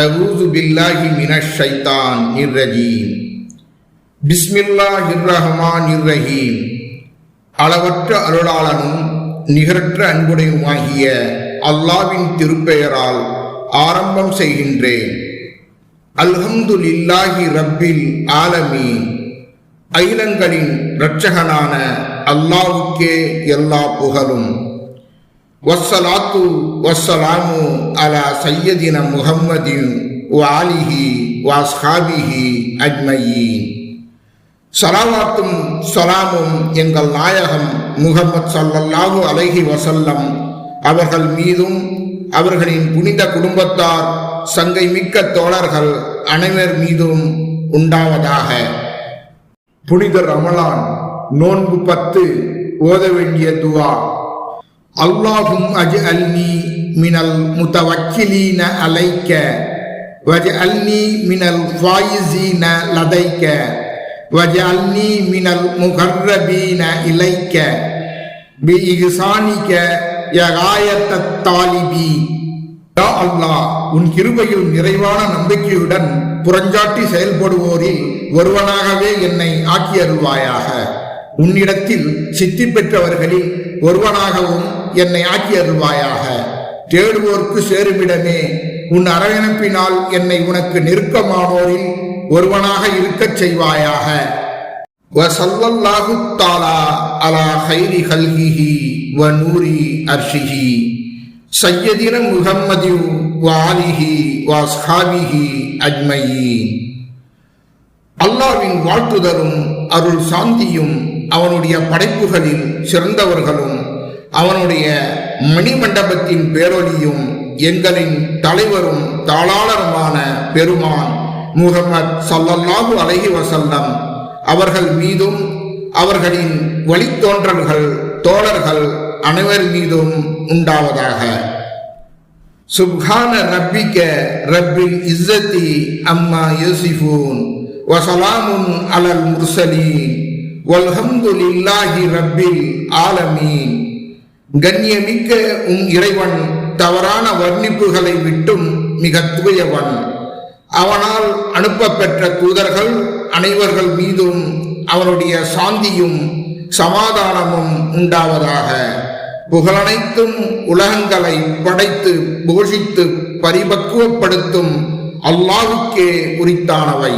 அஊது பில்லாஹி மினஷ் ஷைத்தானிர் ரஜீம். பிஸ்மில்லாஹிர் ரஹ்மானிர் ரஹீம். அளவற்ற அருளாளனும் நிகரற்ற அன்புடையுமாகிய அல்லாஹ்வின் திருப்பெயரால் ஆரம்பம் செய்கின்றேன். அல்ஹம்துலில்லாஹி ரப்பில் ஆலமீன். அகிலங்களின் இரட்சகனான அல்லாஹ்வுக்கே எல்லா புகழும். வஸ்ஸலாத்து வஸ்ஸலாமு அலா சய்யதினா முஹம்மதின் வ ஆலிஹி வ அஸ்ஹாபிஹி அஜ்மயீன். ஸலவாத்தும் ஸலாமும் எங்கள் நாயகம் முஹம்மது ஸல்லல்லாஹு அலைஹி வஸல்லம் அவர்கள் மீதும் அவர்களின் புனித குடும்பத்தார் சங்கை மிக்க தோழர்கள் அனைவர் மீதும் உண்டாவதாக. புனித ரமலான் நோன்பு 10 ஓத வேண்டிய துஆ. அல்லாஹும் அஜ்அல்னி மினல் முத்தவக்கிலீன அலைக்க வஜ்அல்னி மினல் ஃபாயிஸீன லதைக்க வஜ்அல்னி மினல் முகர்ரபீன இலைக்க பிஇஹ்சானிக யா காயத்தத் தாலிபி. யா அல்லாஹ், உன் கிருபையில் நிறைவான நம்பிக்கையுடன் புறஞ்சாட்டி செயல்படுவோரில் ஒருவனாகவே என்னை ஆக்கி அருள்வாயாக. உன்னிடத்தில் சித்தி பெற்றவர்களில் ஒருவனாகவும் என்னை ஆக்கி அருள்வாயாக. தேடுவோர்க்கு சேருமிடமே, உன் அரவணைப்பினால் என்னை உனக்கு நெருக்கமானோரில் ஒருவனாக இருக்கச் செய்வாயாக. வஸல்லல்லாஹு தஆலா அலா கைரி கல்கிஹி வ நூரி அர்ஷிஹி சய்யதினா முஹம்மதி வ ஆலிஹி வ அஸ்ஹாபிஹி அஜ்மயீன். அல்லாஹ்வின் வாழ்த்துதலும் அருள் சாந்தியும் அவனுடைய படைப்புகளில் சிறந்தவர்களும் அவனுடைய மணிமண்டபத்தின் பேரொலியும் எங்களின் தலைவரும் தாளாளருமான பெருமான் முஹம்மது ஸல்லல்லாஹு அலைஹி வஸல்லம் அவர்கள் மீதும் அவர்களின் வழித்தோன்றல்கள் தோழர்கள் அனைவர் மீதும் உண்டாவதாக. சுப்ஹான ரப்பிக ரப்பில் இஸ்ஸத்தி அம்மா யசிஃபூன் வஸலாமுன் அலல் முர்ஸலீன் வல்ஹம்துலில்லாஹி ரப்பில் ஆலமீன். கண்ணியமிக்க உம் இறைவன் தவறான வர்ணிப்புகளை விட்டும் மிக தூயவன். அவனால் அனுப்பப்பெற்ற தூதர்கள் அனைவர்கள் மீதும் அவனுடைய சாந்தியும் சமாதானமும் உண்டாவதாக. புகழனைத்தும் உலகங்களை படைத்து போஷித்து பரிபக்குவப்படுத்தும் அல்லாஹ்வுக்கே உரித்தானவை.